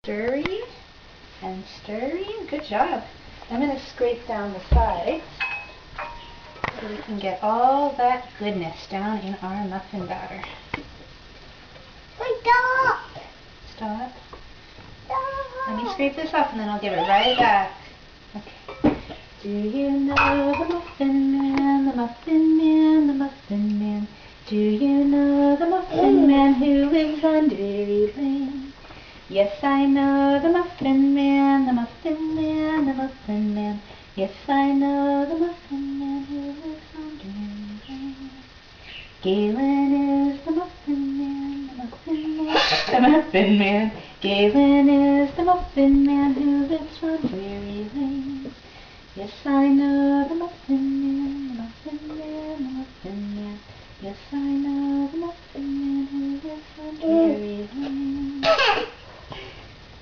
Stirring and stirring. Good job. I'm going to scrape down the sides so we can get all that goodness down in our muffin batter. Stop! Stop. Stop! Let me scrape this off and then I'll give it right back. Okay. Do you know the Muffin Man, the Muffin Man, the Muffin Man? Do you know the Muffin Man who lives on Dairy Lane? Yes, I know the Muffin Man, the Muffin Man, the Muffin Man. Yes, I know the Muffin Man who lives on Dairy Lane. Galen is the Muffin Man, the Muffin Man, the Muffin Man. Galen is the Muffin Man who lives on Dairy Lane. Yes, I know the Muffin Man, the Muffin Man, the Muffin Man. Yes, I know the Muffin